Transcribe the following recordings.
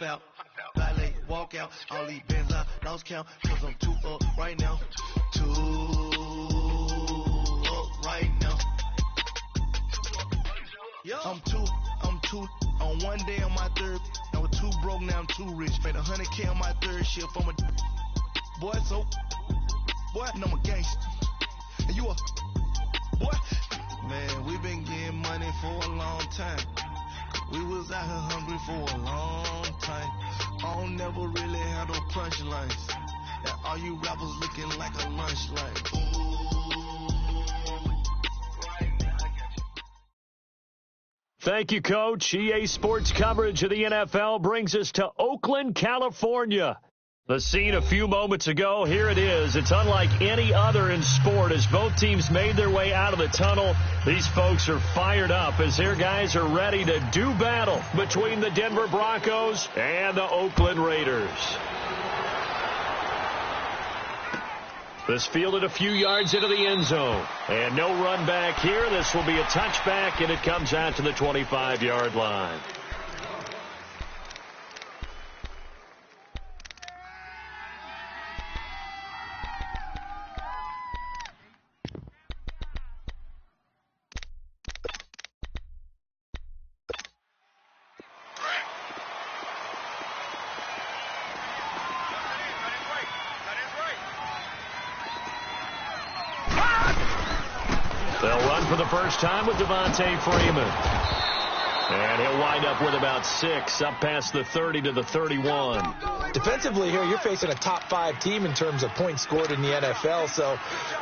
out. Valet, walk out. All these bands I lost count. Cause I'm 2 up right now. 2 up right now. I'm two on one day on my third. I was 2 broke, now I'm 2 rich. Made 100K on my third shift. I'm a boy, so boy, and I'm a gangster. And you a boy. Man, we been getting money for a long time. We was out here hungry for a long time. I don't never really have no punchlines. Now all you rappers looking like a lunch line. Thank you, Coach. EA Sports coverage of the NFL brings us to Oakland, California. The scene a few moments ago, here it is. It's unlike any other in sport as both teams made their way out of the tunnel. These folks are fired up as their guys are ready to do battle between the Denver Broncos and the Oakland Raiders. This fielded a few yards into the end zone. And no run back here. This will be a touchback, and it comes out to the 25-yard line. They'll run for the first time with Devontae Freeman. And he'll wind up with about 6, up past the 30 to the 31. Defensively here, you're facing a top 5 team in terms of points scored in the NFL. So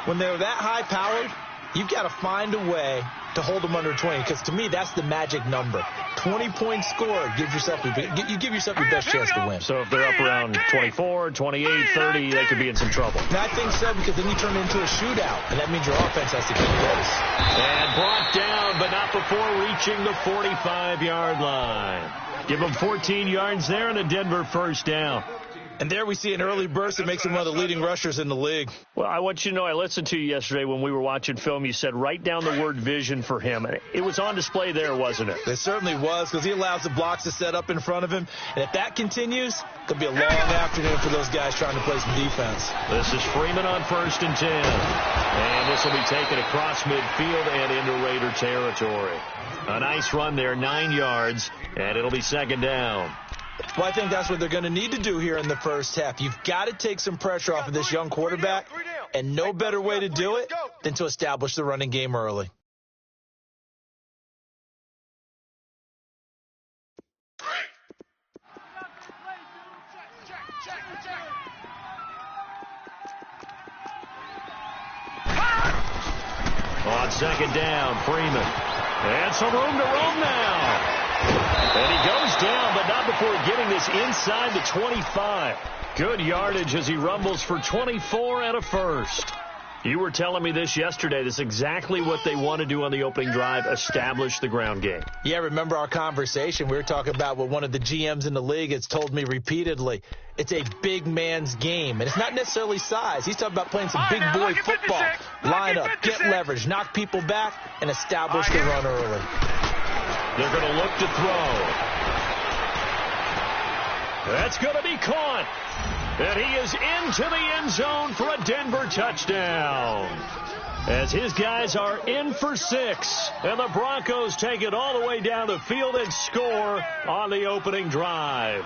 when they're that high-powered, you've got to find a way to hold them under 20, because to me, that's the magic number. 20 points scored, you give yourself your best chance to win. So if they're up around 24, 28, 30, they could be in some trouble. And I think so, because then you turn it into a shootout, and that means your offense has to keep pace. And brought down, but not before reaching the 45-yard line. Give them 14 yards there and a Denver first down. And there we see an early burst that makes him one of the leading rushers in the league. Well, I want you to know, I listened to you yesterday when we were watching film. You said write down the word vision for him. It was on display there, wasn't it? It certainly was, because he allows the blocks to set up in front of him. And if that continues, it'll be a long afternoon for those guys trying to play some defense. This is Freeman on 1st and 10. And this will be taken across midfield and into Raider territory. A nice run there, 9 yards, and it'll be second down. Well, I think that's what they're going to need to do here in the first half. You've got to take some pressure off of this young quarterback, and no better way to do it than to establish the running game early. On second down, Freeman. And some room to roam now. And he goes down, but not before getting this inside the 25. Good yardage as he rumbles for 24 and a first. You were telling me this yesterday. This is exactly what they want to do on the opening drive, establish the ground game. Yeah, remember our conversation? We were talking about what one of the GMs in the league has told me repeatedly. It's a big man's game, and it's not necessarily size. He's talking about playing some big boy football. Line up, get leverage, knock people back, and establish the run early. They're going to look to throw. That's going to be caught. And he is into the end zone for a Denver touchdown. As his guys are in for 6. And the Broncos take it all the way down the field and score on the opening drive.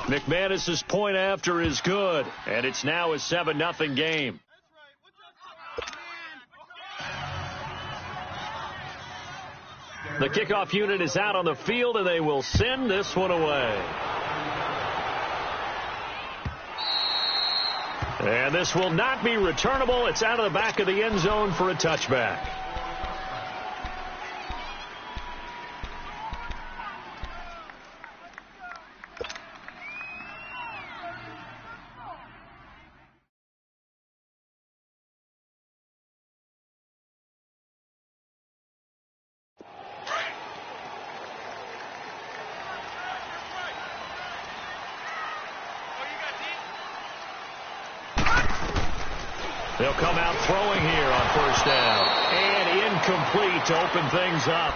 McManus's point after is good. And it's now a 7-0 game. The kickoff unit is out on the field, and they will send this one away. And this will not be returnable. It's out of the back of the end zone for a touchback. They'll come out throwing here on first down. And incomplete to open things up.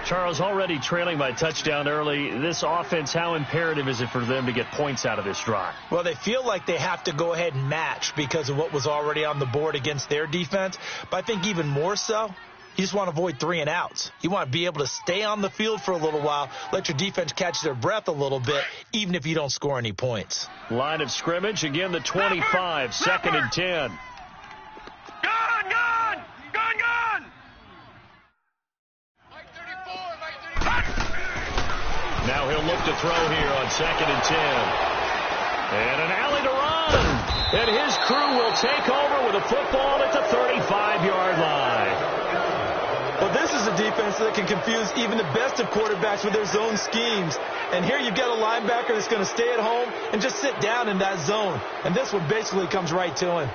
Charles, already trailing by touchdown early. This offense, how imperative is it for them to get points out of this drive? Well, they feel like they have to go ahead and match because of what was already on the board against their defense. But I think even more so, you just want to avoid 3 and outs. You want to be able to stay on the field for a little while, let your defense catch their breath a little bit, even if you don't score any points. Line of scrimmage, again the 25, second and 10. Now he'll look to throw here on second and 10. And an alley to run. And his crew will take over with a football at the 35-yard line. Well, this is a defense that can confuse even the best of quarterbacks with their zone schemes. And here you've got a linebacker that's going to stay at home and just sit down in that zone. And this one basically comes right to him.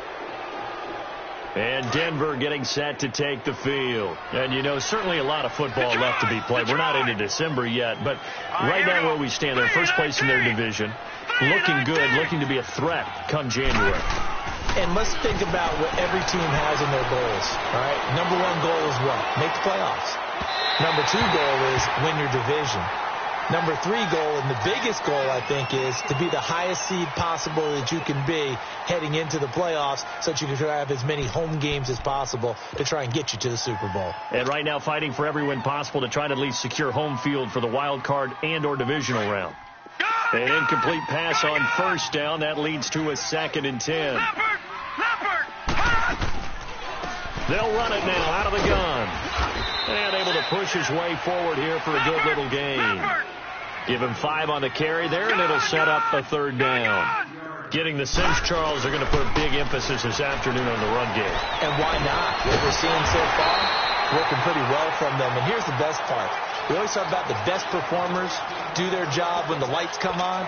And Denver getting set to take the field. And, you know, certainly a lot of football left to be played. We're not into December yet, but right now where we stand, they're first place in their division, looking good, looking to be a threat come January. And let's think about what every team has in their goals, all right? Number 1 goal is what? Make the playoffs. Number 2 goal is win your division. Number 3 goal, and the biggest goal, I think, is to be the highest seed possible that you can be heading into the playoffs so that you can have as many home games as possible to try and get you to the Super Bowl. And right now fighting for every win possible to try to at least secure home field for the wild card and or divisional round. An incomplete pass on first down. That leads to a second and 10. They'll run it now out of the gun. And able to push his way forward here for a good little gain. Give him 5 on the carry there, and it'll set up a third down. Getting the sense, Charles, they're going to put a big emphasis this afternoon on the run game. And why not? What we're seeing so far, working pretty well from them. And here's the best part. We always talk about the best performers do their job when the lights come on.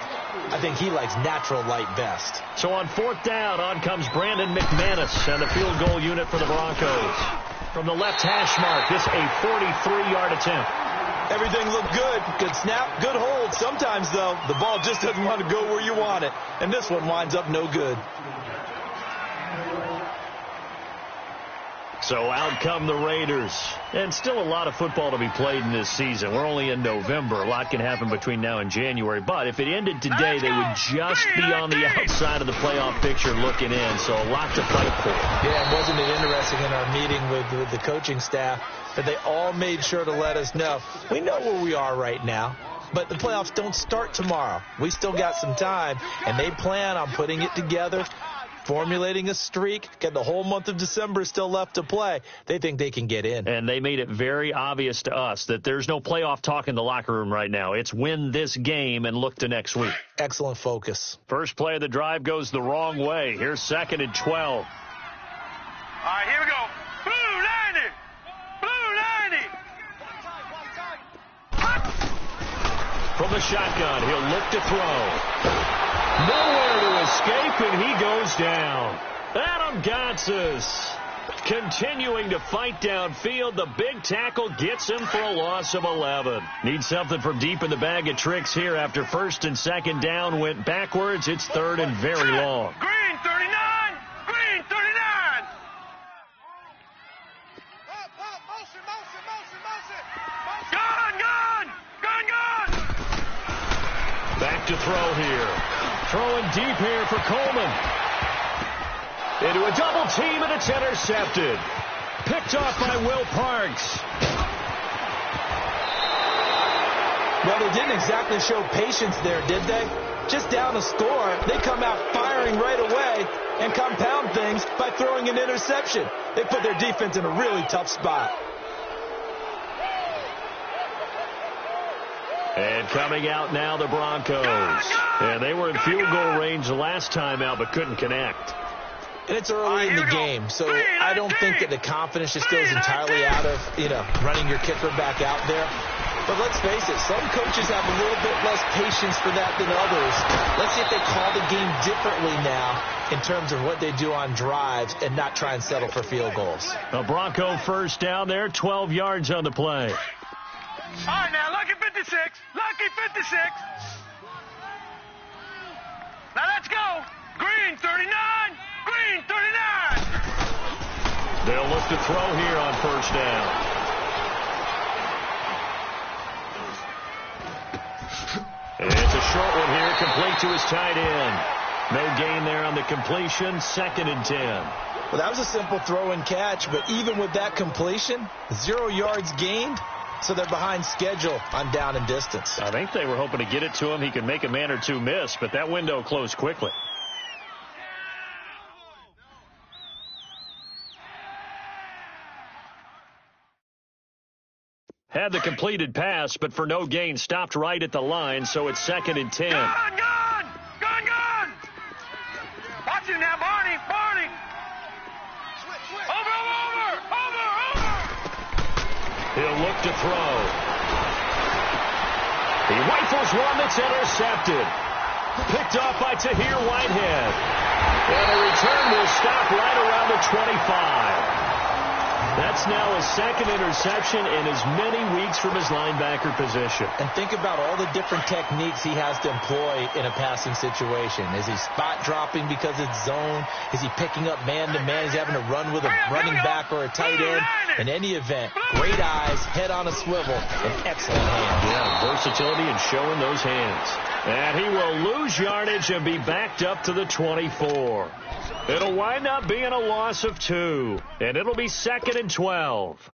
I think he likes natural light best. So on fourth down, on comes Brandon McManus and the field goal unit for the Broncos. From the left hash mark, this a 43-yard attempt. Everything looked good. Good snap, good hold. Sometimes, though, the ball just doesn't want to go where you want it. And this one winds up no good. So out come the Raiders. And still a lot of football to be played in this season. We're only in November. A lot can happen between now and January. But if it ended today, they would just be on the outside of the playoff picture looking in. So a lot to fight for. Yeah, and wasn't it interesting in our meeting with the coaching staff that they all made sure to let us know. We know where we are right now, but the playoffs don't start tomorrow. We still got some time, and they plan on putting it together, formulating a streak, got the whole month of December still left to play. They think they can get in. And they made it very obvious to us that there's no playoff talk in the locker room right now. It's win this game and look to next week. Excellent focus. First play of the drive goes the wrong way. Here's 2nd and 12. All right, here we go. Blue 90. Blue 90. From the shotgun, he'll look to throw. Nowhere to escape, and he goes down. Adam Gotsis continuing to fight downfield. The big tackle gets him for a loss of 11. Needs something from deep in the bag of tricks here after 1st and 2nd down went backwards. It's 3rd and very long. Green 39. Green 39. Gun. Back to throw here. Throwing deep here for Coleman. Into a double team, and it's intercepted. Picked off by Will Parks. Well, they didn't exactly show patience there, did they? Just down a score, they come out firing right away and compound things by throwing an interception. They put their defense in a really tough spot. And coming out now, the Broncos. And they were in field goal range the last time out, but couldn't connect. And it's early in the game, so I don't think that the confidence just goes entirely out of, running your kicker back out there. But let's face it, some coaches have a little bit less patience for that than others. Let's see if they call the game differently now in terms of what they do on drives and not try and settle for field goals. A Bronco first down there, 12 yards on the play. All right, now, Lucky 56. Lucky 56. Now, let's go. Green 39. Green 39. They'll look to throw here on first down. short one here, complete to his tight end. No gain there on the completion, 2nd and 10. Well, that was a simple throw and catch, but even with that completion, 0 yards gained, so they're behind schedule on down and distance. I think they were hoping to get it to him. He could make a man or two miss, but that window closed quickly. Had the completed pass, but for no gain, stopped right at the line, so it's 2nd and 10. Gone! Watch it now, Barney! Over! He'll look to throw. He rifles one that's intercepted. Picked off by Tahir Whitehead. And a return will stop right around the 25. That's now his 2nd interception in as many weeks from his linebacker position. And think about all the different techniques he has to employ in a passing situation. Is he spot dropping because it's zone? Is he picking up man-to-man? Is he having to run with a running back or a tight end? In any event, great eyes, head on a swivel, and excellent hands. Yeah, versatility and showing those hands. And he will lose yardage and be backed up to the 24. It'll wind up being a loss of 2, and it'll be 2nd and 12.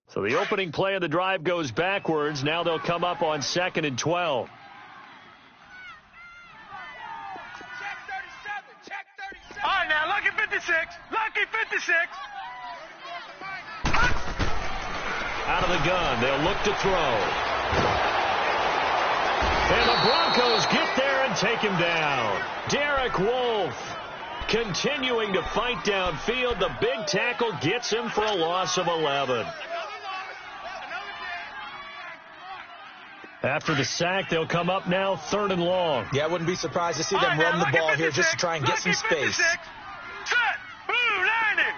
So the opening play of the drive goes backwards. Now they'll come up on 2nd and 12. All right, now, lucky 56. Out of the gun, they'll look to throw. And the Broncos get there and take him down. Derek Wolfe continuing to fight downfield. The big tackle gets him for a loss of 11. After the sack, they'll come up now 3rd and long. Yeah, I wouldn't be surprised to see them run the ball here just to try and get some space. Set. Blue 90.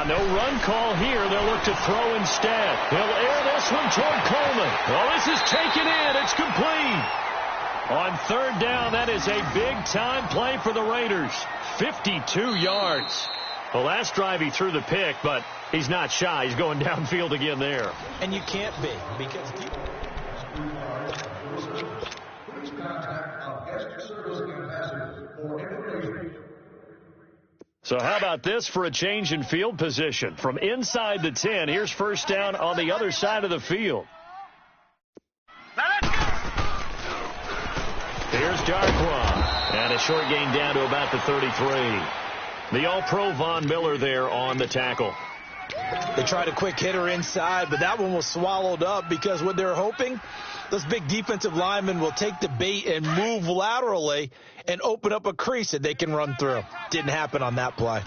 No run call here. They'll look to throw instead. He'll air this one toward Coleman. Well, this is taken in. It's complete. On 3rd down, that is a big-time play for the Raiders. 52 yards. The last drive he threw the pick, but he's not shy. He's going downfield again there. And you can't be, because So how about this for a change in field position? From inside the 10, here's 1st down on the other side of the field. Here's Darkwa, and a short gain down to about the 33. The All-Pro Von Miller there on the tackle. They tried a quick hitter inside, but that one was swallowed up because what they're hoping, those big defensive linemen will take the bait and move laterally and open up a crease that they can run through. Didn't happen on that play.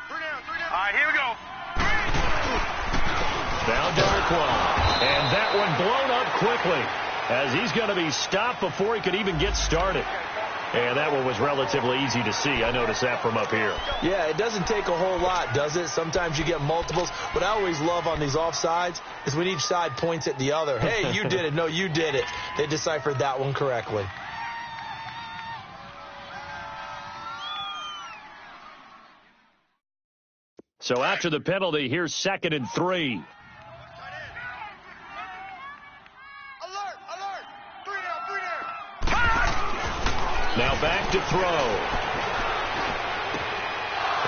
All right, here we go. Now Darkwa, and that one blown up quickly as he's going to be stopped before he could even get started. And that one was relatively easy to see. I noticed that from up here. Yeah, it doesn't take a whole lot, does it? Sometimes you get multiples. What I always love on these offsides is when each side points at the other. Hey, you did it. No, you did it. They deciphered that one correctly. So after the penalty, here's 2nd and 3. Now back to throw.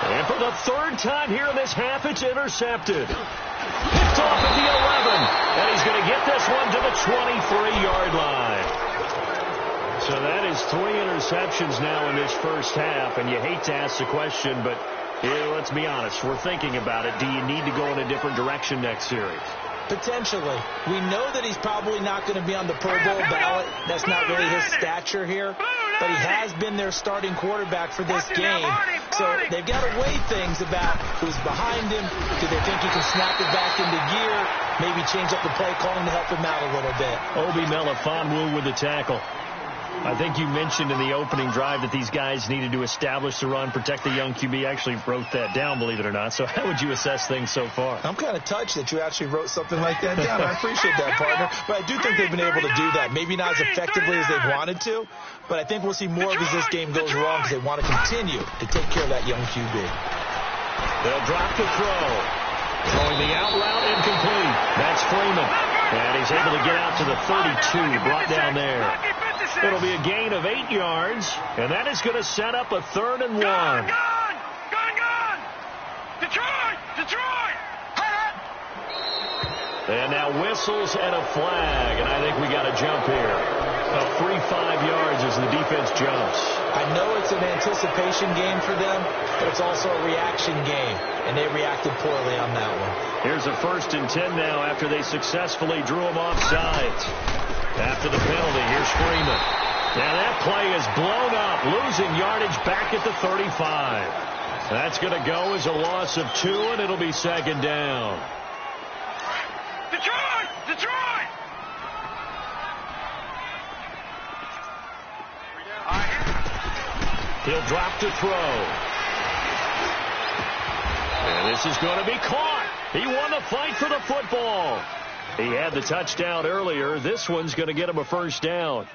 And for the 3rd time here in this half, it's intercepted. Picked off at the 11. And he's going to get this one to the 23-yard line. So that is 3 interceptions now in this first half. And you hate to ask the question, but let's be honest. We're thinking about it. Do you need to go in a different direction next series? Potentially. We know that he's probably not going to be on the Pro Bowl ballot. That's not really his stature here. But he has been their starting quarterback for this game. So they've got to weigh things about who's behind him. Do they think he can snap it back into gear? Maybe change up the play calling to help him out a little bit. Obi Melifonwu with the tackle. I think you mentioned in the opening drive that these guys needed to establish the run, protect the young QB. I actually wrote that down, believe it or not. So how would you assess things so far? I'm kind of touched that you actually wrote something like that down. I appreciate that, partner. But I do think they've been able to do that. Maybe not as effectively as they've wanted to, but I think we'll see more of as this game goes wrong because they want to continue to take care of that young QB. They'll drop the throw. Throwing the out route, incomplete. That's Freeman. And he's able to get out to the 32, brought down there. It'll be a gain of 8 yards, and that is going to set up a 3rd and 1. Gone! Detroit! And now whistles and a flag, and I think we got a jump here. A free 5 yards as the defense jumps. I know it's an anticipation game for them, but it's also a reaction game, and they reacted poorly on that one. Here's a 1st and 10 now after they successfully drew him off sides. After the penalty, here's Freeman. Now that play is blown up, losing yardage back at the 35. That's going to go as a loss of 2, and it'll be 2nd down. Detroit! He'll drop to throw. And this is going to be caught. He won the fight for the football. He had the touchdown earlier. This one's going to get him a 1st down.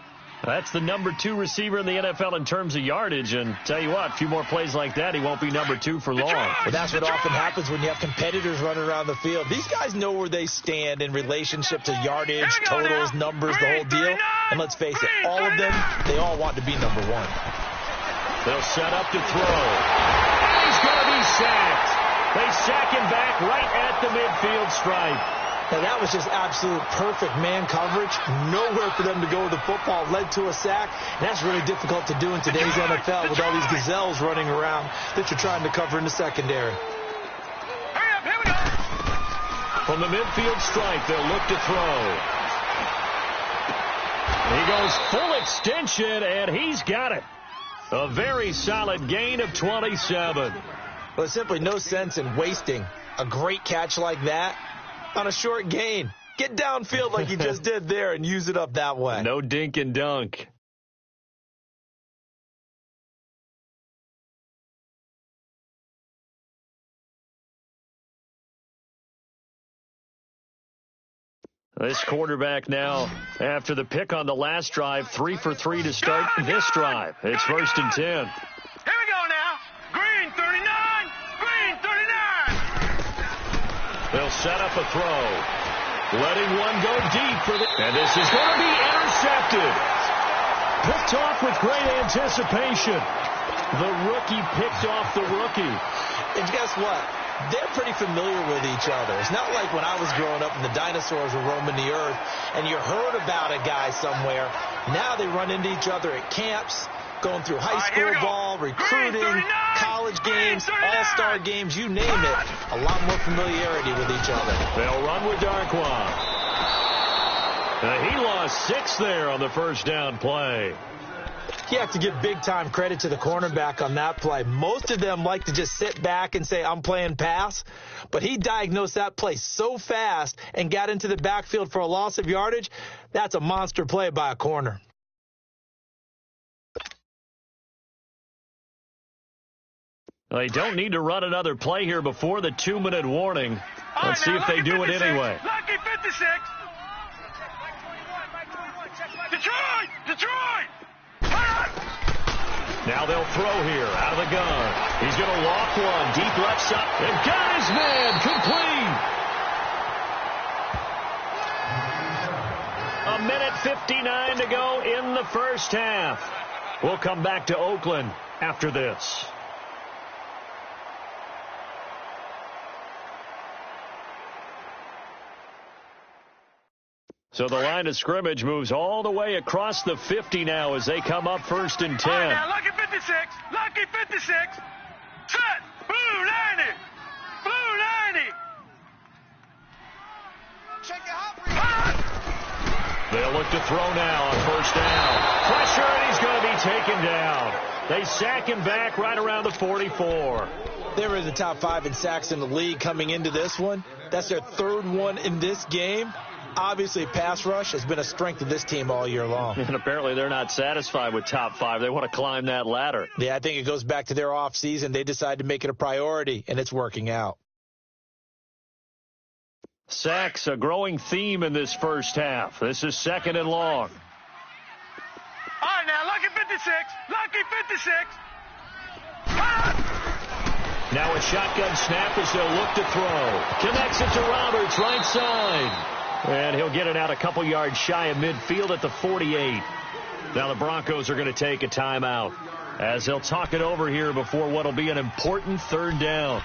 That's the number 2 receiver in the NFL in terms of yardage. And tell you what, a few more plays like that, he won't be number 2 for long. But that's what often happens when you have competitors running around the field. These guys know where they stand in relationship to yardage, totals, numbers, the whole deal. And let's face it, all of them, they all want to be number 1. They'll set up to throw. And he's going to be sacked. They sack him back right at the midfield stripe. Now, that was just absolute perfect man coverage. Nowhere for them to go with the football. Led to a sack. And that's really difficult to do in today's NFL with all these gazelles running around that you're trying to cover in the secondary. Hurry up, here we go! From the midfield stripe, they'll look to throw. He goes full extension, and he's got it. A very solid gain of 27. Well, there's simply no sense in wasting a great catch like that on a short gain. Get downfield like you just did there and use it up that way. No dink and dunk. This quarterback now, after the pick on the last drive, 3 for 3 to start this drive. It's 1st and 10. Here we go now. Green 39. They'll set up a throw. Letting one go deep for the... And this is going to be intercepted. Picked off with great anticipation. The rookie picked off the rookie. And guess what? They're pretty familiar with each other. It's not like when I was growing up and the dinosaurs were roaming the earth and you heard about a guy somewhere. Now they run into each other at camps, going through high school ball, recruiting, college games, all-star games, you name it. A lot more familiarity with each other. They'll run with Darkwa. He lost 6 there on the first down play. You have to give big-time credit to the cornerback on that play. Most of them like to just sit back and say, I'm playing pass. But he diagnosed that play so fast and got into the backfield for a loss of yardage. That's a monster play by a corner. They don't need to run another play here before the 2-minute warning. Let's see if they do it anyway. Lucky 56. Detroit! Now they'll throw here out of the gun. He's going to lock one. Deep left side. And got his man. Complete. 1:59 to go in the first half. We'll come back to Oakland after this. So the line of scrimmage moves all the way across the 50 now as they come up 1st and 10. All right, now, lucky 56. Set. Blue 90. Check it out. They'll look to throw now on 1st down. Pressure, and he's going to be taken down. They sack him back right around the 44. They were in the top 5 in sacks in the league coming into this one. That's their 3rd one in this game. Obviously, pass rush has been a strength of this team all year long. And apparently they're not satisfied with top 5. They want to climb that ladder. Yeah, I think it goes back to their offseason. They decided to make it a priority, and it's working out. Sacks, a growing theme in this first half. This is 2nd and long. All right, now, lucky 56. Now a shotgun snap as they'll look to throw. Connects it to Roberts, right side. And he'll get it out a couple yards shy of midfield at the 48. Now the Broncos are going to take a timeout as they'll talk it over here before what will be an important third down.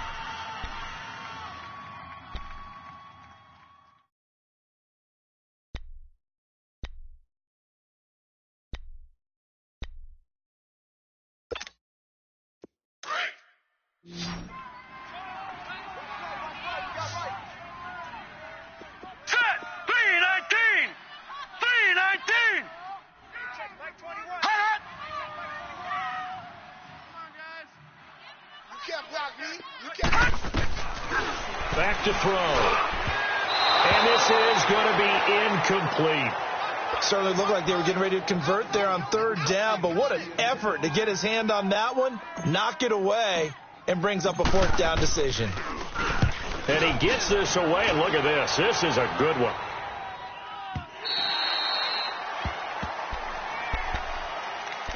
Back to throw. And this is going to be incomplete. Certainly looked like they were getting ready to convert there on third down, but what an effort to get his hand on that one, knock it away, and brings up a fourth down decision. And he gets this away, and look at this. This is a good one.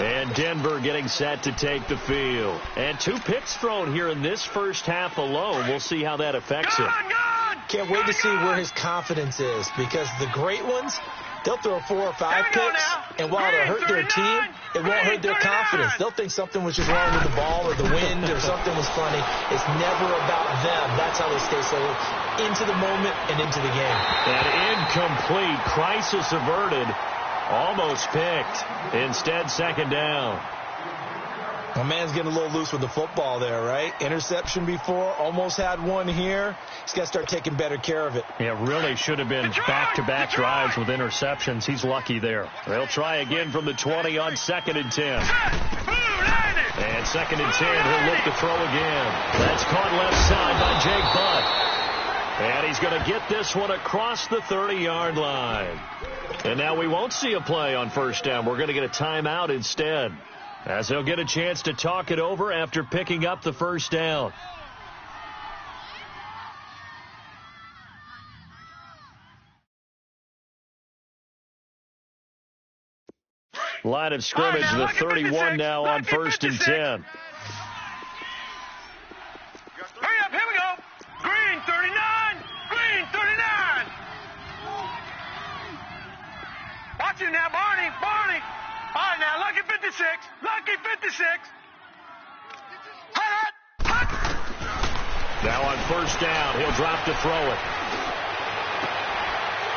And Denver getting set to take the field. And 2 picks thrown here in this first half alone. We'll see how that affects him. Can't wait to see where his confidence is, because the great ones, they'll throw 4 or 5 picks, and while it'll hurt their team, it won't hurt their confidence. They'll think something was just wrong with the ball or the wind or something was funny. It's never about them. That's how they stay so into the moment and into the game. An incomplete, crisis averted. Almost picked. Instead, second down. My man's getting a little loose with the football there, right? Interception before, almost had one here. He's got to start taking better care of it. Yeah, really should have been back-to-back drives with interceptions. He's lucky there. They'll try again from the 20 on 2nd and 10. And 2nd and 10, he'll look to throw again. That's caught left side by Jake Butt. And he's going to get this one across the 30-yard line. And now we won't see a play on first down. We're going to get a timeout instead, as they'll get a chance to talk it over after picking up the first down. Line of scrimmage, the 31 now on 1st and 10. Hurry up, here we go. Green 39, green 39. Watch it now, Barney. All right, now, lucky 56. Now on first down, he'll drop to throw it.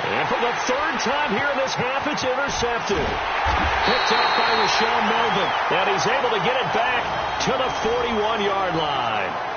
And for the 3rd time here in this half, it's intercepted. Picked off by Rashawn Melvin. And he's able to get it back to the 41-yard line.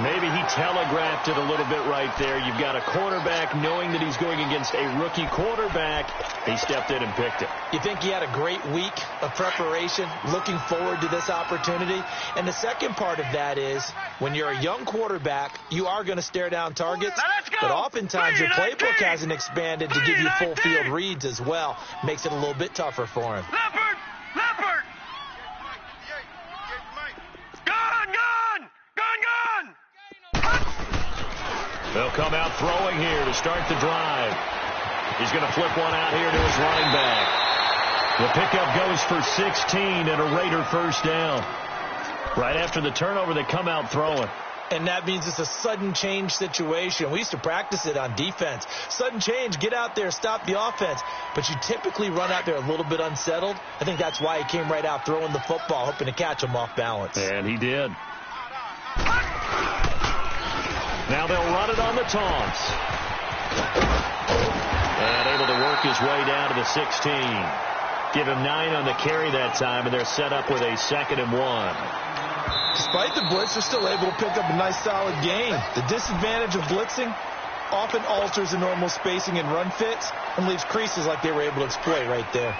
Maybe he telegraphed it a little bit right there. You've got a quarterback knowing that he's going against a rookie quarterback. He stepped in and picked it. You think he had a great week of preparation, looking forward to this opportunity? And the second part of that is, when you're a young quarterback, you are going to stare down targets, but oftentimes your playbook hasn't expanded to give you full field reads as well. Makes it a little bit tougher for him. Leopard! Gun! They'll come out throwing here to start the drive. He's going to flip one out here to his running back. The pickup goes for 16 and a Raider first down. Right after the turnover, they come out throwing. And that means it's a sudden change situation. We used to practice it on defense. Sudden change, get out there, stop the offense. But you typically run out there a little bit unsettled. I think that's why he came right out throwing the football, hoping to catch him off balance. And he did. Now they'll run it on the taunts. And able to work his way down to the 16. Give him 9 on the carry that time, and they're set up with a 2nd and 1. Despite the blitz, they're still able to pick up a nice solid gain. The disadvantage of blitzing often alters the normal spacing and run fits and leaves creases like they were able to exploit right there.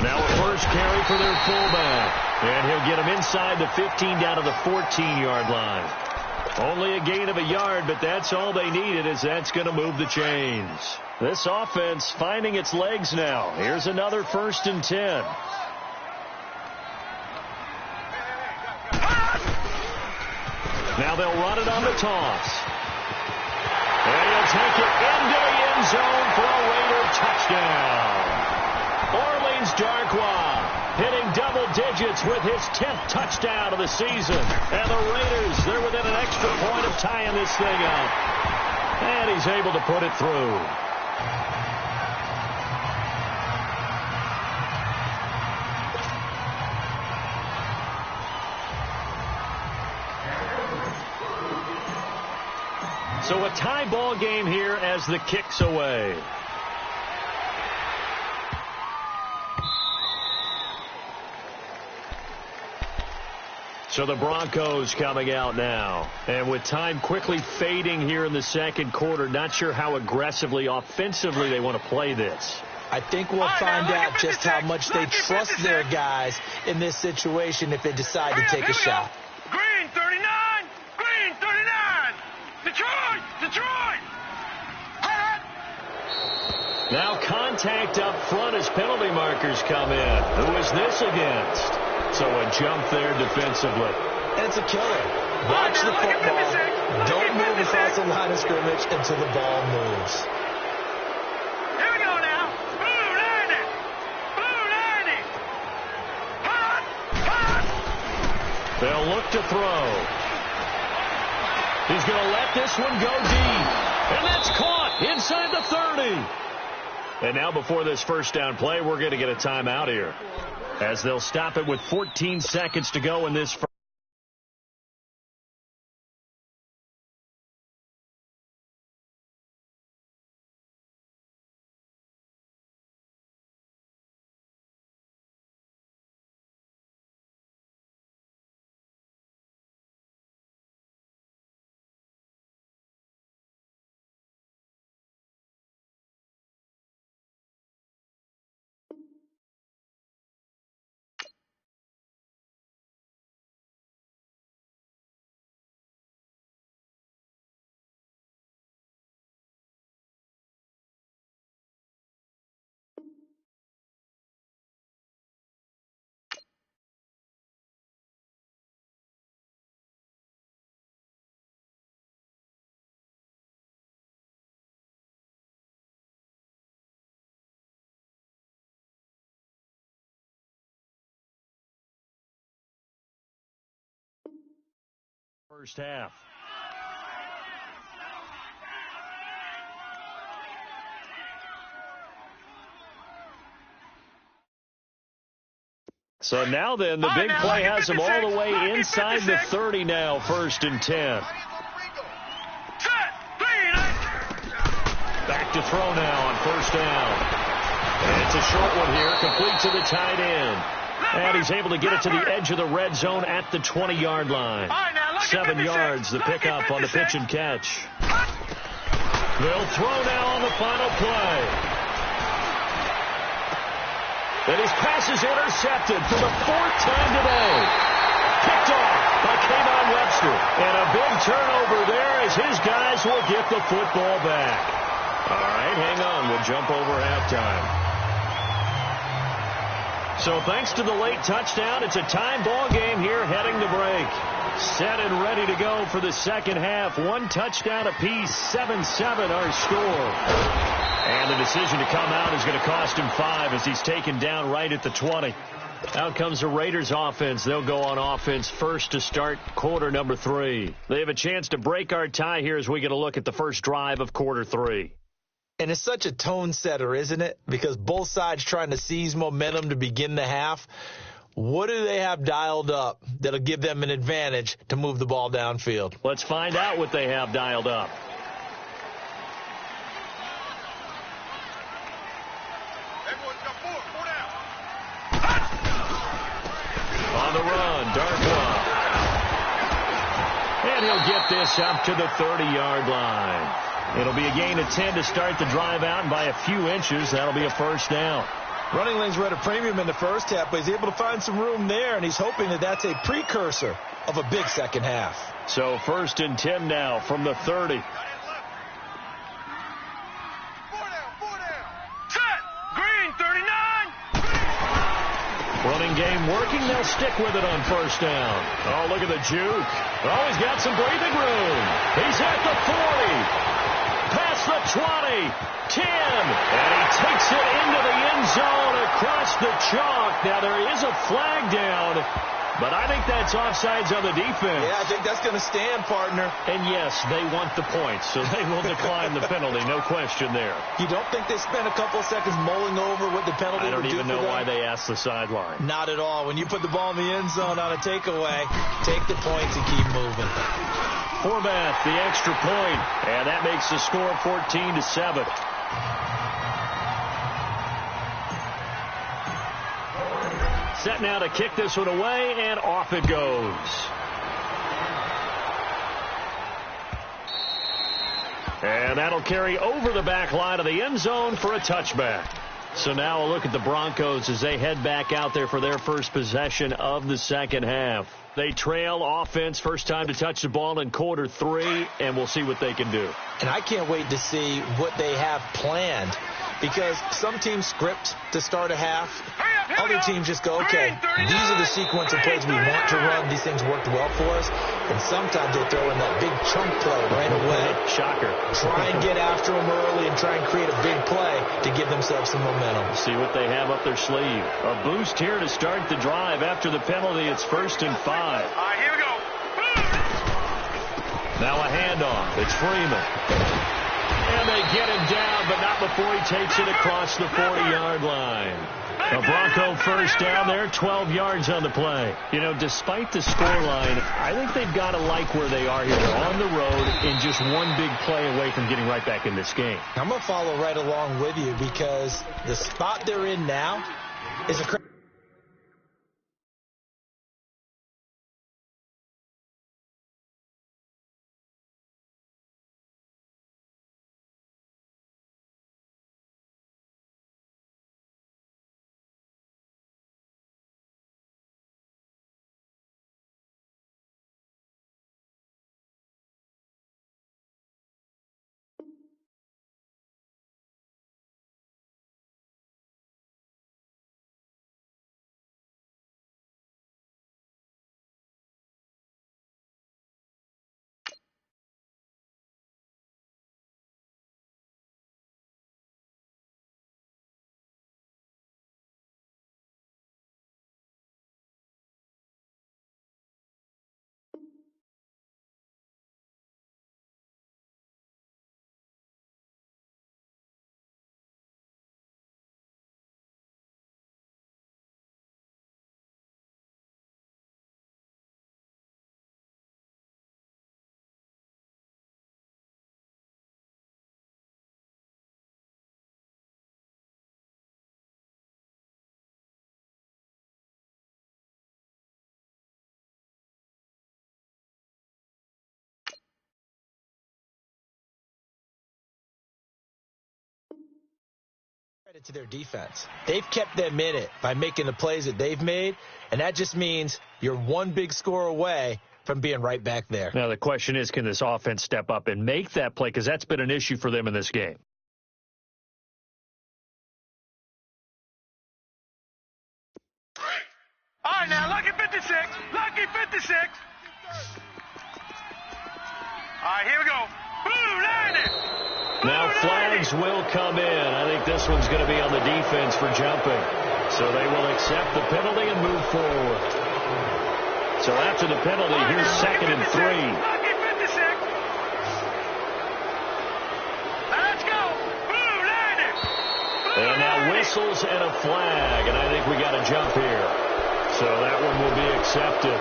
Now a first carry for their fullback. And he'll get him inside the 15 down to the 14-yard line. Only a gain of a yard, but that's all they needed, as that's going to move the chains. This offense finding its legs now. Here's another 1st and 10. Now they'll run it on the toss. And he'll take it into the end zone for a Raider touchdown. Darkwa hitting double digits with his 10th touchdown of the season. And the Raiders, they're within an extra point of tying this thing up. And he's able to put it through. So a tie ball game here as the kick's away. So the Broncos coming out now. And with time quickly fading here in the second quarter, not sure how aggressively, offensively they want to play this. I think we'll find out just how much they trust their guys in this situation if they decide to take a shot. Green 39! Green 39! Detroit! Detroit! Now contact up front as penalty markers come in. Who is this against? So a jump there defensively. And it's a killer. Watch the football. Don't move across the line of scrimmage until the ball moves. Here we go now. Blue 90. Blue 90. Hot. Hot. They'll look to throw. He's going to let this one go deep. And that's caught inside the 30. And now before this first down play, we're going to get a timeout here, as they'll stop it with 14 seconds to go in this first half. So now then, the big play has them all the way inside the 30 now, 1st and 10. Back to throw now on 1st down. And it's a short one here, complete to the tight end. And he's able to get it to the edge of the red zone at the 20-yard line. 7 yards, the pickup on the pitch and catch. They'll throw now on the final play. And his pass is intercepted for the 4th time today. Picked off by Kayvon Webster. And a big turnover there as his guys will get the football back. All right, hang on. We'll jump over halftime. So thanks to the late touchdown, it's a time ball game here heading to break. Set and ready to go for the second half. 1 touchdown apiece, 7-7 our score. And the decision to come out is going to cost him 5 as he's taken down right at the 20. Out comes the Raiders offense. They'll go on offense first to start quarter number 3. They have a chance to break our tie here as we get a look at the first drive of quarter 3. And it's such a tone setter, isn't it? Because both sides trying to seize momentum to begin the half. What do they have dialed up that'll give them an advantage to move the ball downfield? Let's find out what they have dialed up. On the run, Darkwa. And he'll get this up to the 30-yard line. It'll be a gain of 10 to start the drive out, and by a few inches, that'll be a first down. Running lanes were at a premium in the first half, but he's able to find some room there, and he's hoping that that's a precursor of a big second half. So 1st and 10 now from the 30. Running game working. They'll stick with it on 1st down. Oh, look at the juke. Oh, he's got some breathing room. He's at the 40. Past the 10, and he takes it into the end zone across the chalk. Now, there is a flag down, but I think that's offsides on the defense. Yeah, I think that's going to stand, partner. And, yes, they want the points, so they will decline the penalty. No question there. You don't think they spent a couple of seconds mulling over what the penalty I don't would do even know why they asked the sideline. Not at all. When you put the ball in the end zone on a takeaway, take the points and keep moving. Forbath, the extra point, and that makes the score 14-7. Set now to kick this one away, and off it goes. And that'll carry over the back line of the end zone for a touchback. So now a look at the Broncos as they head back out there for their first possession of the second half. They trail offense, first time to touch the ball in quarter 3, and we'll see what they can do. And I can't wait to see what they have planned, because some teams script to start a half. Other teams just go, okay, these are the sequence of plays we want to run. These things worked well for us. And sometimes they throw in that big chunk play right away. Shocker. Try and get after them early and try and create a big play to give themselves some momentum. See what they have up their sleeve. A boost here to start the drive. After the penalty, it's 1st and 5. All right, here we go. Now a handoff. It's Freeman. And they get him down, but not before he takes it across the 40-yard line. A Bronco first down there, 12 yards on the play. You know, despite the scoreline, I think they've got to like where they are here. They're on the road and just one big play away from getting right back in this game. I'm going to follow right along with you, because the spot they're in now is a credit to their defense. They've kept them in it by making the plays that they've made, and that just means you're one big score away from being right back there. Now the question is, can this offense step up and make that play? Because that's been an issue for them in this game. All right, now, lucky 56. Lucky 56. All right, here we go. Blue 90. Now flags will come in. I think this one's going to be on the defense for jumping. So they will accept the penalty and move forward. So after the penalty, here's 2nd and 3. Lucky 56. Let's go. Blue 90. And now whistles and a flag, and I think we got a jump here. So that one will be accepted.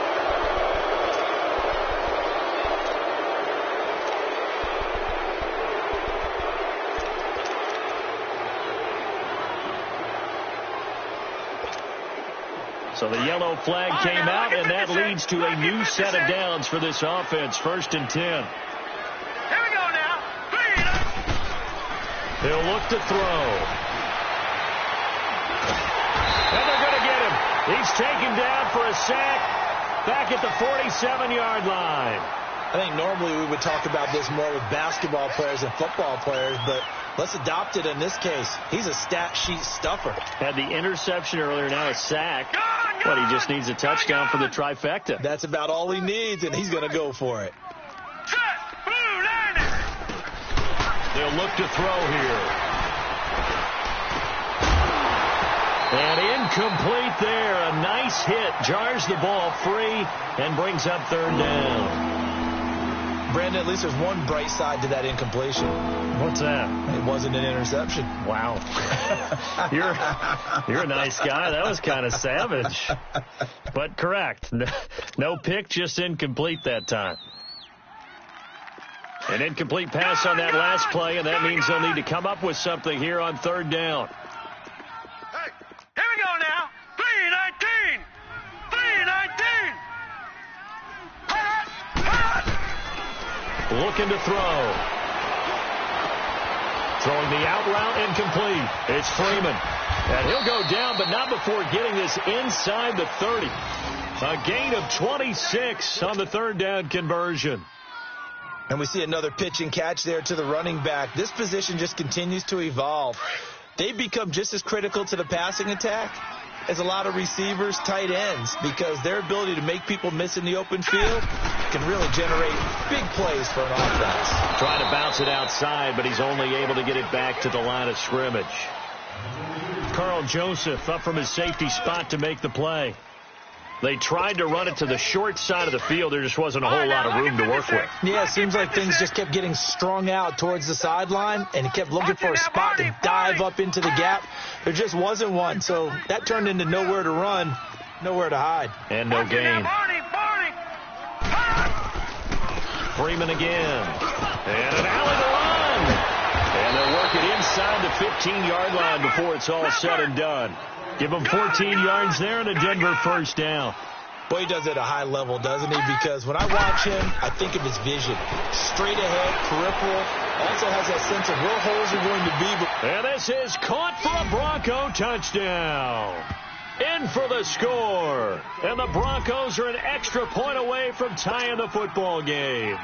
So the yellow flag came out, and that leads to a new set of downs for this offense. 1st and 10. Here we go now. He'll look to throw. And they're going to get him. He's taken down for a sack back at the 47-yard line. I think normally we would talk about this more with basketball players and football players, but let's adopt it in this case. He's a stat sheet stuffer. Had the interception earlier, now a sack. But he just needs a touchdown for the trifecta. That's about all he needs, and he's going to go for it. They'll look to throw here. And incomplete there. A nice hit. Jars the ball free and brings up third down. Brandon, at least there's one bright side to that incompletion. What's that? It wasn't an interception. Wow. You're a nice guy. That was kind of savage. But correct. No pick, just incomplete that time. An incomplete pass on that last play, and that means they'll need to come up with something here on third down. Hey, here we go now. 3-19. 3-19. Looking to throw. Throwing the out route, incomplete. It's Freeman. And he'll go down, but not before getting this inside the 30. A gain of 26 on the third down conversion. And we see another pitch and catch there to the running back. This position just continues to evolve. They become just as critical to the passing attack as a lot of receivers, tight ends, because their ability to make people miss in the open field can really generate big plays for an offense. Trying to bounce it outside, but he's only able to get it back to the line of scrimmage. Carl Joseph up from his safety spot to make the play. They tried to run it to the short side of the field. There just wasn't a whole lot of room to work with. Yeah, it seems like things just kept getting strung out towards the sideline, and he kept looking for a spot to dive up into the gap. There just wasn't one, so that turned into nowhere to run, nowhere to hide. And no gain. Freeman again. And an alley to run. And they'll work it inside the 15-yard line before it's all said and done. Give him 14 yards there and a Denver first down. Boy, he does it at a high level, doesn't he? Because when I watch him, I think of his vision. Straight ahead, peripheral. Also has that sense of where holes are going to be. And this is caught for a Bronco touchdown. In for the score. And the Broncos are an extra point away from tying the football game.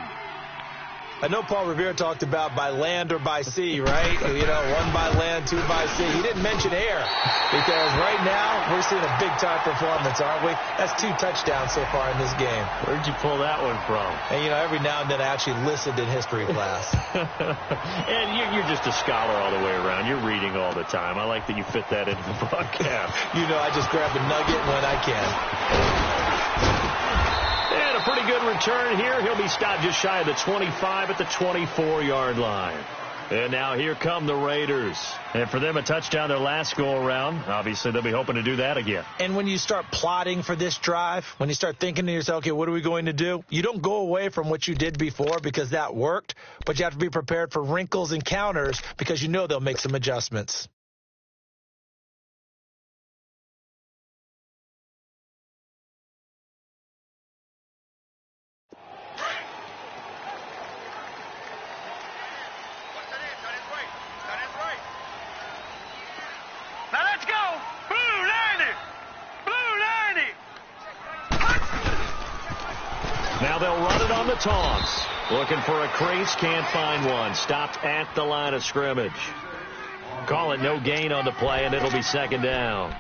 I know Paul Revere talked about by land or by sea, right? You know, one by land, two by sea. He didn't mention air because right now we're seeing a big-time performance, aren't we? That's 2 touchdowns so far in this game. Where'd you pull that one from? And, you know, every now and then I actually listened in history class. And you're just a scholar all the way around. You're reading all the time. I like that you fit that into the broadcast. You know, I just grab a nugget when I can. And a pretty good return here. He'll be stopped just shy of the 25 at the 24-yard line. And now here come the Raiders. And for them, a touchdown their last go-around. Obviously, they'll be hoping to do that again. And when you start plotting for this drive, when you start thinking to yourself, okay, what are we going to do? You don't go away from what you did before because that worked, but you have to be prepared for wrinkles and counters because you know they'll make some adjustments. Now they'll run it on the taunts. Looking for a crease, can't find one. Stopped at the line of scrimmage. Call it no gain on the play, and it'll be second down.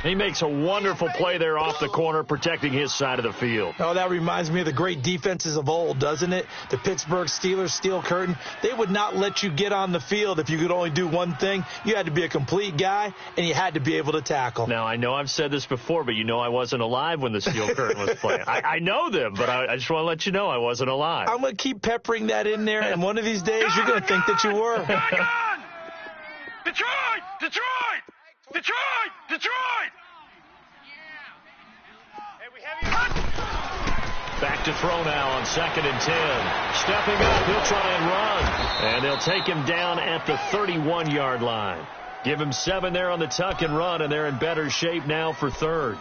He makes a wonderful play there off the corner, protecting his side of the field. Oh, that reminds me of the great defenses of old, doesn't it? The Pittsburgh Steelers steel curtain. They would not let you get on the field if you could only do one thing. You had to be a complete guy, and you had to be able to tackle. Now, I know I've said this before, but you know I wasn't alive when the steel curtain was playing. I know them, but I just want to let you know I wasn't alive. I'm going to keep peppering that in there, and one of these days you're going to think that you were. Detroit! Detroit! Detroit! Detroit! Back to throw now on 2nd and 10. Stepping up, he'll try and run. And they'll take him down at the 31-yard line. Give him 7 there on the tuck and run, and they're in better shape now for third.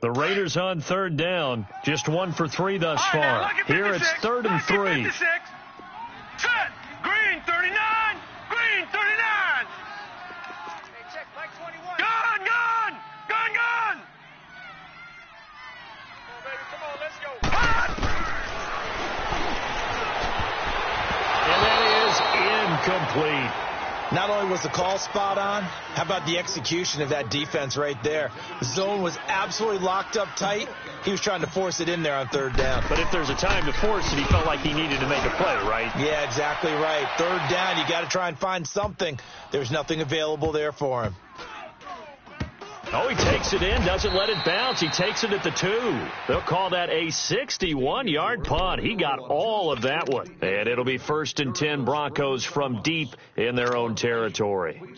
The Raiders on third down, just 1 for 3 thus far. Here it's 3rd and 3. Set. Green 39. Green 39. Hey, check Mike 21. Gun. Come on, baby. Come on, let's go. And that is incomplete. Not only was the call spot on, how about the execution of that defense right there? The zone was absolutely locked up tight. He was trying to force it in there on third down. But if there's a time to force it, he felt like he needed to make a play, right? Yeah, exactly right. Third down, you got to try and find something. There's nothing available there for him. Oh, he takes it in, doesn't let it bounce. He takes it at the 2. They'll call that a 61-yard punt. He got all of that one. And it'll be 1st and 10 Broncos from deep in their own territory. No.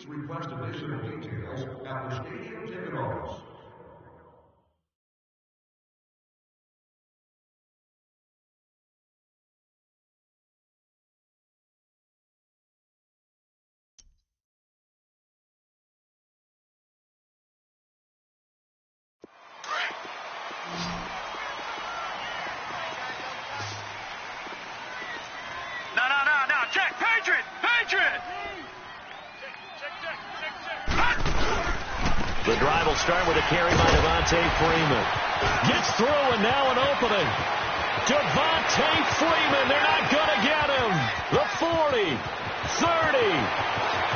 Check. Patriot. The drive will start with a carry by Devontae Freeman. Gets through, and now an opening. Devontae Freeman, they're not going to get him. The 40, 30,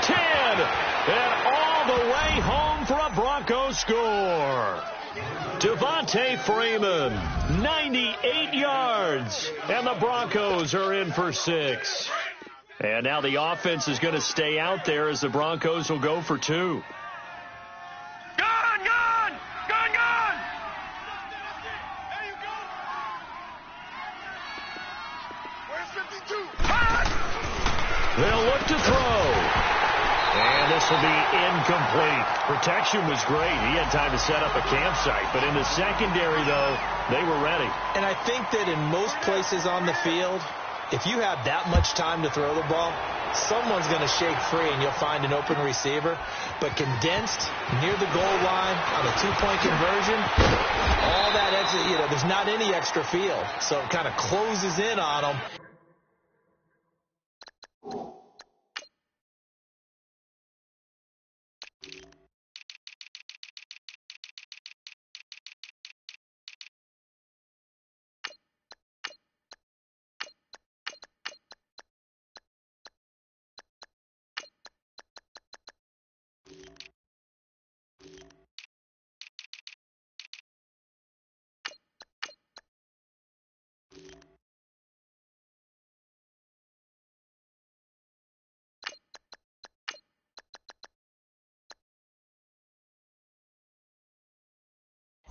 10, and all the way home for a Broncos score. Devontae Freeman, 98 yards, and the Broncos are in for 6. And now the offense is going to stay out there as the Broncos will go for 2. Gun! There you go. Where's 52? They'll look to throw. And this will be incomplete. Protection was great. He had time to set up a campsite. But in the secondary, though, they were ready. And I think that in most places on the field, if you have that much time to throw the ball, someone's going to shake free and you'll find an open receiver. But condensed near the goal line on a 2-point conversion, all that extra, there's not any extra field. So it kind of closes in on them.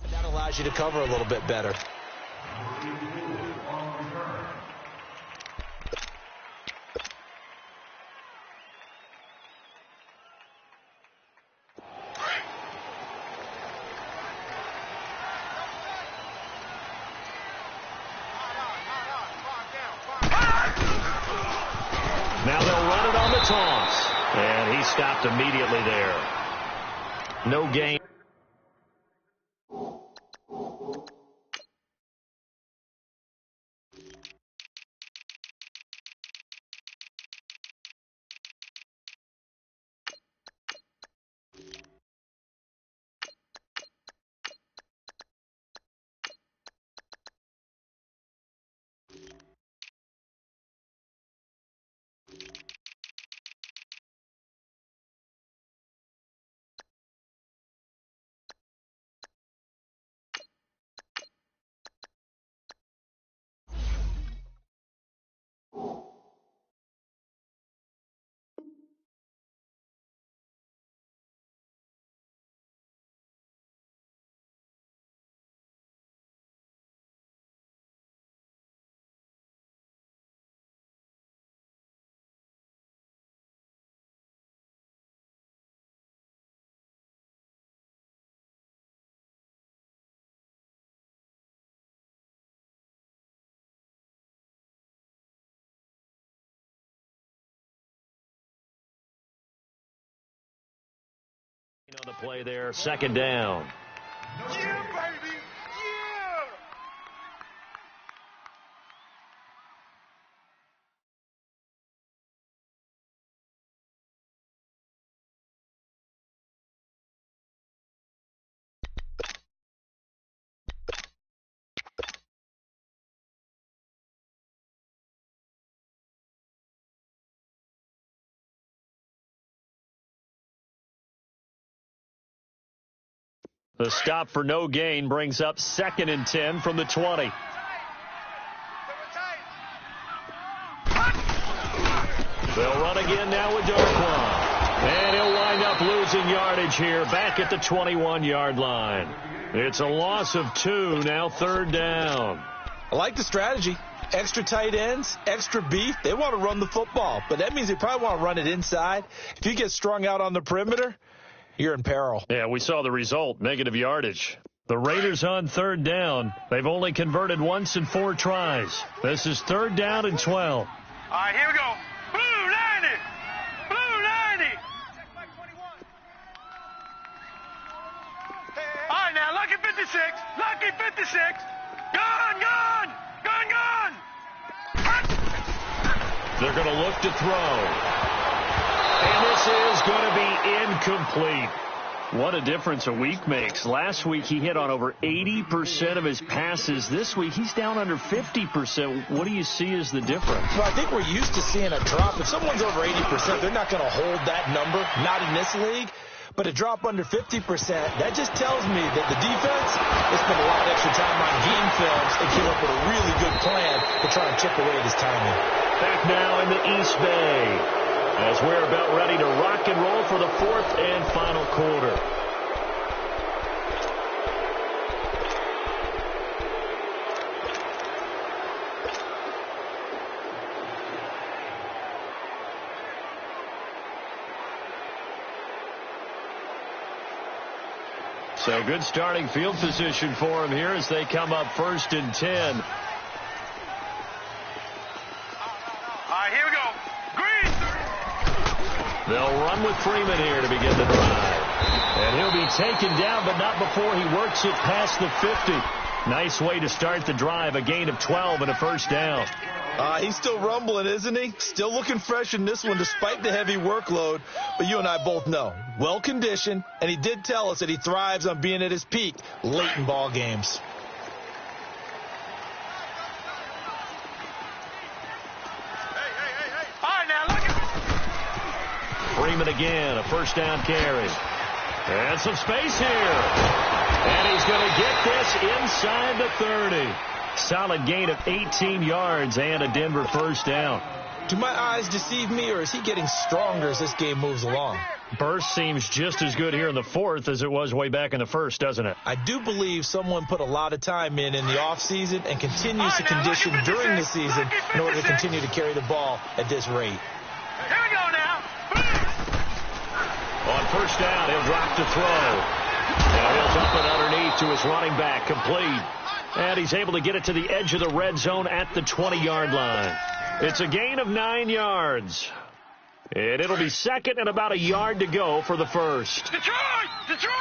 That allows you to cover a little bit better. Now they'll run it on the toss. And he stopped immediately there. No gain. On the play there, 2nd down. Yeah, baby. The stop for no gain brings up 2nd and 10 from the 20. They'll run again now with Darkwan. And he'll wind up losing yardage here back at the 21-yard line. It's a loss of 2, now 3rd down. I like the strategy. Extra tight ends, extra beef. They want to run the football, but that means they probably want to run it inside. If you get strung out on the perimeter, you're in peril. Yeah, we saw the result, negative yardage. The Raiders on 3rd down. They've only converted once in 4 tries. This is 3rd down and 12. All right, here we go. Blue 90. Blue 90. All right, now, lucky 56. Lucky 56. Gone, gone. Gone, gone. They're going to look to throw. And this is going to be incomplete. What a difference a week makes. Last week he hit on over 80% of his passes. This week he's down under 50%. What do you see as the difference? Well, I think we're used to seeing a drop. If someone's over 80%, they're not going to hold that number, not in this league. But a drop under 50%, that just tells me that the defense has spent a lot of extra time on game films and came up with a really good plan to try and chip away at his timing. Back now in the East Bay as we're about ready to rock and roll for the 4th and final quarter. So good starting field position for him here as they come up 1st and 10. All right, here we go. Green. They'll run with Freeman here to begin the drive. And he'll be taken down, but not before he works it past the 50. Nice way to start the drive, a gain of 12 and a 1st down. He's still rumbling, isn't he? Still looking fresh in this one despite the heavy workload. But you and I both know, well-conditioned, and he did tell us that he thrives on being at his peak late in ball games. All right, now, look at Freeman again, a 1st down carry. And some space here. And he's going to get this inside the 30. Solid gain of 18 yards and a Denver 1st down. Do my eyes deceive me, or is he getting stronger as this game moves along? Burst seems just as good here in the 4th as it was way back in the 1st, doesn't it? I do believe someone put a lot of time in the offseason and continues to condition during the season in order to continue to carry the ball at this rate. Here we go now. On 1st down, he'll drop to throw. Now he'll dump it underneath to his running back, complete. And he's able to get it to the edge of the red zone at the 20-yard line. It's a gain of 9 yards. And it'll be 2nd and about a yard to go for the 1st. Detroit! Detroit!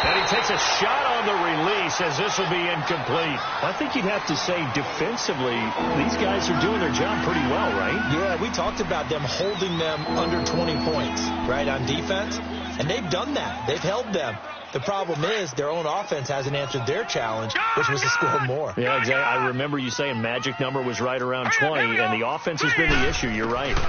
And he takes a shot on the release as this will be incomplete. I think you'd have to say defensively, these guys are doing their job pretty well, right? Yeah, we talked about them holding them under 20 points, right, on defense. And they've done that. They've held them. The problem is their own offense hasn't answered their challenge, which was to score more. Yeah, exactly. I remember you saying magic number was right around 20, and the offense has been the issue. You're right. And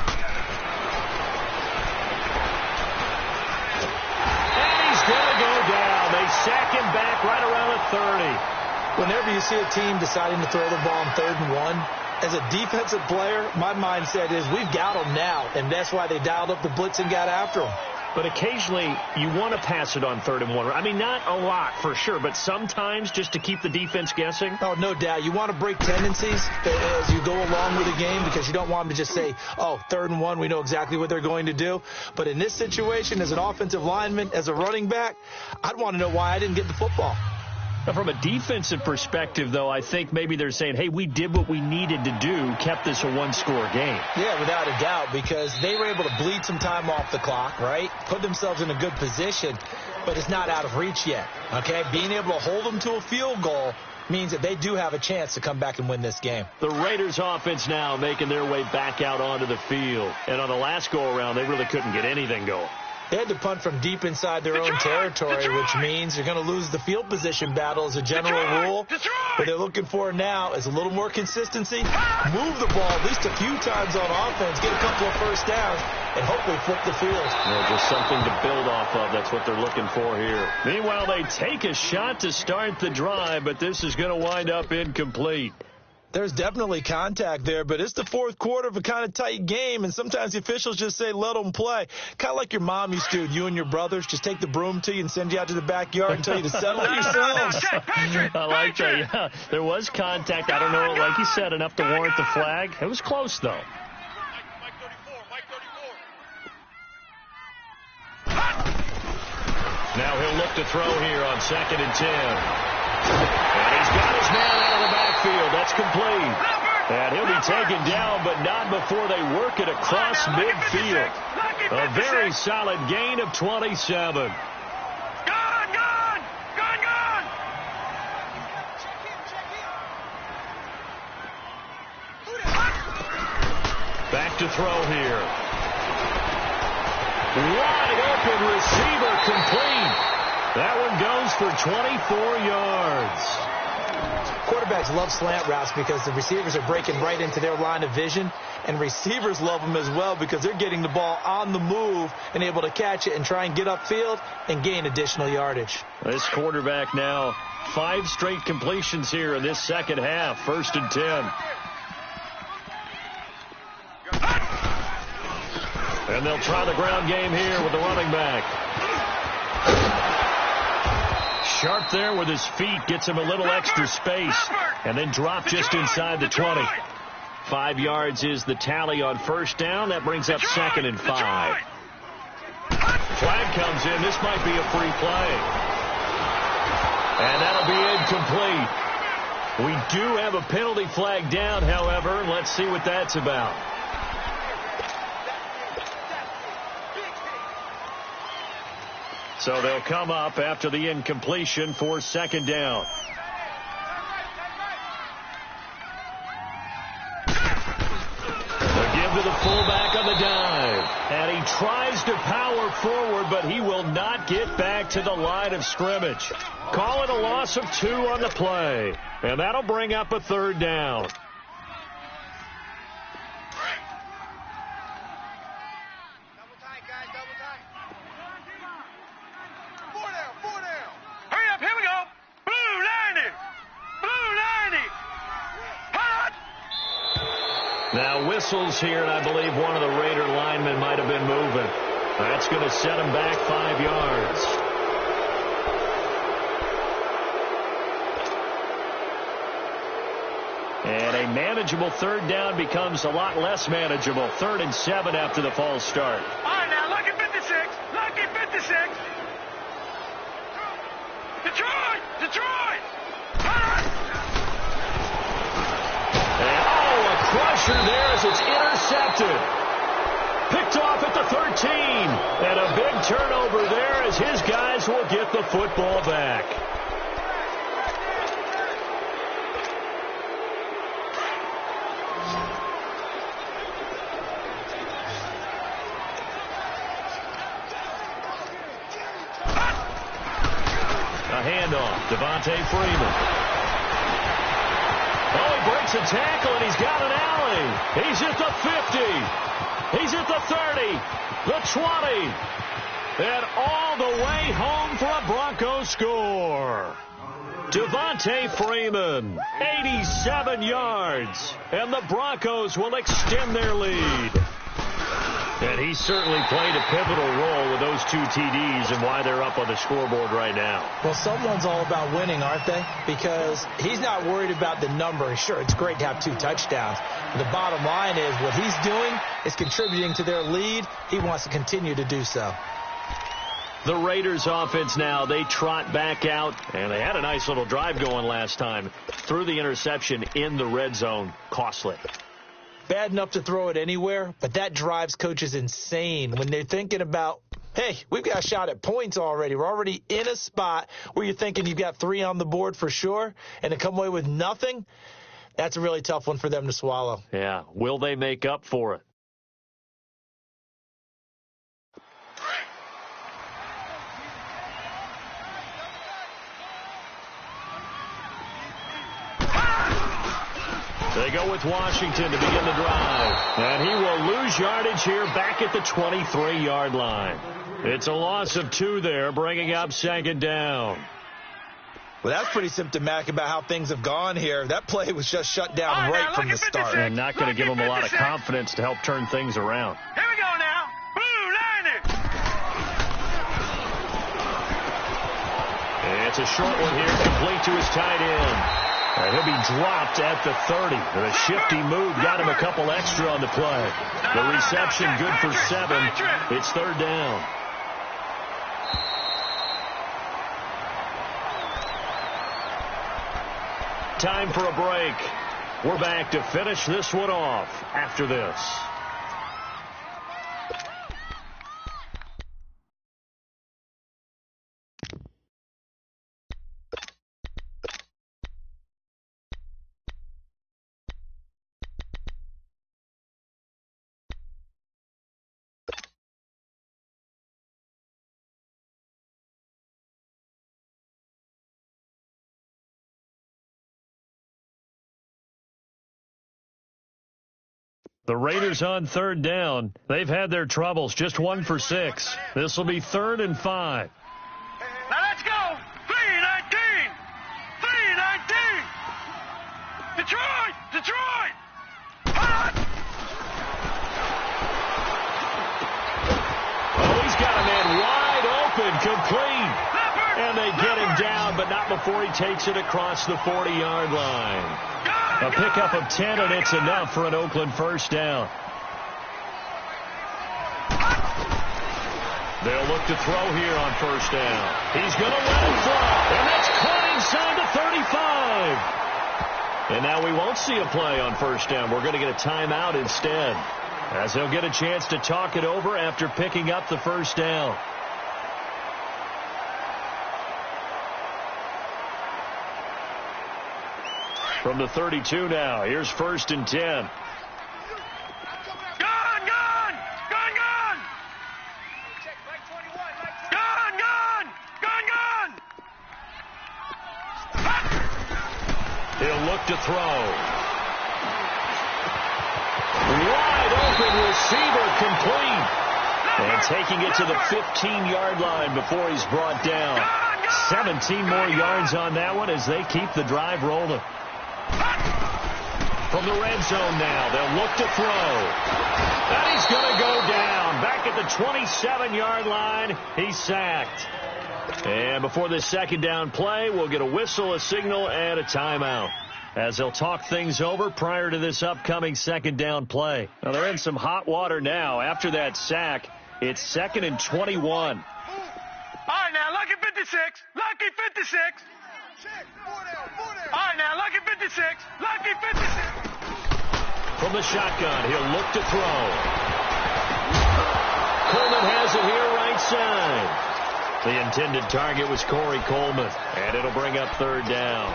he's going to go down. They sack him back right around the 30. Whenever you see a team deciding to throw the ball on 3rd and 1, as a defensive player, my mindset is we've got them now, and that's why they dialed up the blitz and got after them. But occasionally, you want to pass it on 3rd and 1. I mean, not a lot for sure, but sometimes just to keep the defense guessing. Oh, no doubt. You want to break tendencies as you go along with the game because you don't want them to just say, oh, 3rd and 1, we know exactly what they're going to do. But in this situation, as an offensive lineman, as a running back, I'd want to know why I didn't get the football. Now, from a defensive perspective, though, I think maybe they're saying, hey, we did what we needed to do, kept this a one-score game. Yeah, without a doubt, because they were able to bleed some time off the clock, right? Put themselves in a good position, but it's not out of reach yet, okay? Being able to hold them to a field goal means that they do have a chance to come back and win this game. The Raiders offense now making their way back out onto the field. And on the last go-around, they really couldn't get anything going. They had to punt from deep inside their own territory, which means you're going to lose the field position battle as a general rule. What they're looking for now is a little more consistency, move the ball at least a few times on offense, get a couple of first downs, and hopefully flip the field. Yeah, just something to build off of. That's what they're looking for here. Meanwhile, they take a shot to start the drive, but this is going to wind up incomplete. There's definitely contact there, but it's the fourth quarter of a kind of tight game, and sometimes the officials just say, let them play. Kind of like your mom used to, you and your brothers, just take the broom to you and send you out to the backyard and tell you to settle it yourselves. I like that, yeah. There was contact. I don't know, like you said, enough to warrant the flag. It was close, though. Now he'll look to throw here on 2nd and 10. And he's got his man out of the backfield. That's complete. And he'll be taken down, but not before they work it across midfield. A very solid gain of 27. Gone! Back to throw here. Wide open receiver, complete. That one goes for 24 yards. Quarterbacks love slant routes because the receivers are breaking right into their line of vision, and receivers love them as well because they're getting the ball on the move and able to catch it and try and get upfield and gain additional yardage. This quarterback now 5 straight completions here in this second half. 1st and 10. And they'll try the ground game here with the running back. Sharp there with his feet, gets him a little extra space, and then drop just inside the 20. 5 yards is the tally on first down. That brings up 2nd and 5. Flag comes in. This might be a free play. And that'll be incomplete. We do have a penalty flag down, however. Let's see what that's about. So they'll come up after the incompletion for 2nd down. They'll give to the fullback on the dive. And he tries to power forward, but he will not get back to the line of scrimmage. Call it a loss of 2 on the play. And that'll bring up a 3rd down. Now whistles here, and I believe one of the Raider linemen might have been moving. That's going to set him back 5 yards. And a manageable 3rd down becomes a lot less manageable. 3rd and 7 after the false start. All right, now, lucky 56. Lucky 56. Detroit! Crusher there as it's intercepted. Picked off at the 13. And a big turnover there as his guys will get the football back. A handoff. Devontae Freeman. Oh, he breaks a tackle, and he's got an alley. He's at the 50. He's at the 30, the 20, and all the way home for a Broncos score. Devontae Freeman, 87 yards, and the Broncos will extend their lead. And he certainly played a pivotal role with those 2 TDs and why they're up on the scoreboard right now. Well, someone's all about winning, aren't they? Because he's not worried about the number. Sure, it's great to have 2 touchdowns. The bottom line is what he's doing is contributing to their lead. He wants to continue to do so. The Raiders offense now, they trot back out, and they had a nice little drive going last time. Threw the interception in the red zone. Costly. Bad enough to throw it anywhere, but that drives coaches insane when they're thinking about, hey, we've got a shot at points already. We're already in a spot where you're thinking you've got 3 on the board for sure, and to come away with nothing, that's a really tough one for them to swallow. Yeah, will they make up for it? They go with Washington to begin the drive. And he will lose yardage here back at the 23-yard line. It's a loss of 2 there, bringing up second down. Well, that's pretty symptomatic about how things have gone here. That play was just shut down right from the start. And not going to give them a lot of confidence to help turn things around. Here we go now. Blue 90. It's a short one here, complete to his tight end. He'll be dropped at the 30. The shifty move got him a couple extra on the play. The reception good for 7. It's third down. Time for a break. We're back to finish this one off after this. The Raiders on third down. They've had their troubles. Just 1 for 6. This will be 3rd and 5. Now let's go. 3-19. 3-19. Detroit. Detroit. Hot. Oh, he's got a man wide open, complete. And they get him down, but not before he takes it across the 40-yard line. A pickup of 10, and it's enough for an Oakland first down. They'll look to throw here on first down. He's going to let him throw, and that's caught inside the 35. And now we won't see a play on first down. We're going to get a timeout instead, as he'll get a chance to talk it over after picking up the first down. From the 32 now, here's 1st and 10. Gone, gone. Gone, gone. Gone, gone. Gone, gone. He'll look to throw. Wide open receiver, complete. And taking it to the 15-yard line before he's brought down. 17 more yards on that one as they keep the drive rolling. From the red zone now, they'll look to throw. And he's going to go down. Back at the 27-yard line, he's sacked. And before this second down play, we'll get a whistle, a signal, and a timeout, as they'll talk things over prior to this upcoming second down play. Now, they're in some hot water now. After that sack, it's 2nd and 21. All right, now, lucky 56. Lucky 56. All right, now, lucky 56. Lucky 56. From the shotgun, he'll look to throw. Coleman has it here right side. The intended target was Corey Coleman, and it'll bring up third down.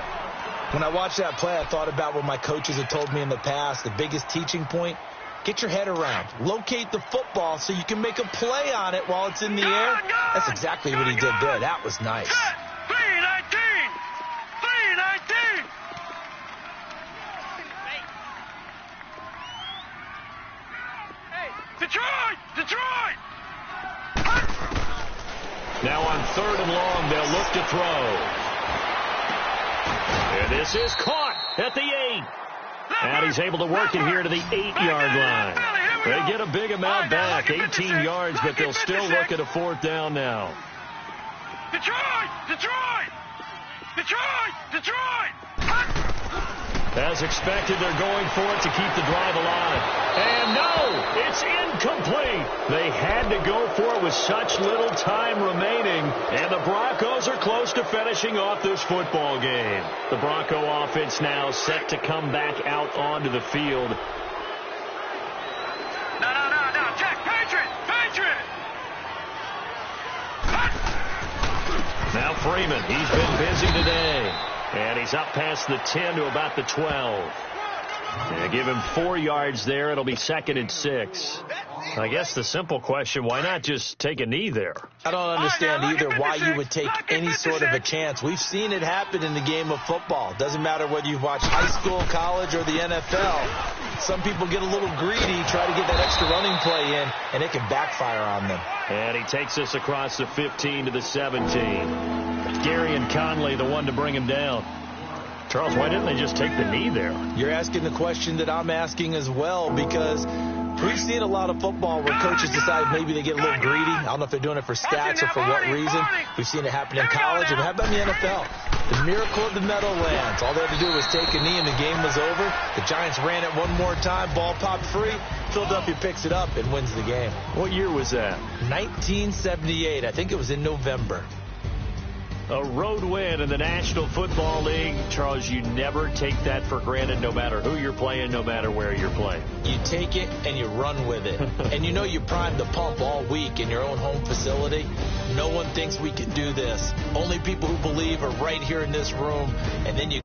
When I watched that play, I thought about what my coaches had told me in the past. The biggest teaching point, get your head around. Locate the football so you can make a play on it while it's in the air. That's exactly what he did there. That was nice. 3-19. 3-19. Detroit! Detroit! Now on 3rd and long, they'll look to throw. And this is caught at the 8. And he's able to work it here to the 8-yard line. They get a big amount back, 18 yards, but they'll still look at a 4th down now. Detroit! Detroit! Detroit! Detroit! As expected, they're going for it to keep the drive alive. And no, it's incomplete. They had to go for it with such little time remaining, and the Broncos are close to finishing off this football game. The Bronco offense now set to come back out onto the field. No. Check. Patriot! Now Freeman, he's been busy today. And he's up past the 10 to about the 12. And give him 4 yards there. It'll be 2nd and 6. I guess the simple question, why not just take a knee there? I don't understand either why you would take any sort of a chance. We've seen it happen in the game of football. Doesn't matter whether you've watched high school, college, or the NFL. Some people get a little greedy, try to get that extra running play in, and it can backfire on them. And he takes us across the 15 to the 17. Gary and Conley, the one to bring him down. Charles, why didn't they just take the knee there? You're asking the question that I'm asking as well, because we've seen a lot of football where coaches decide maybe they get a little greedy. I don't know if they're doing it for stats or for what reason. We've seen it happen in college, and how about in the NFL? The miracle of the Meadowlands. All they had to do was take a knee, and the game was over. The Giants ran it one more time. Ball popped free. Philadelphia picks it up and wins the game. What year was that? 1978. I think it was in November. A road win in the National Football League. Charles, you never take that for granted, no matter who you're playing, no matter where you're playing. You take it and you run with it. And you know you primed the pump all week in your own home facility. No one thinks we can do this. Only people who believe are right here in this room. And then you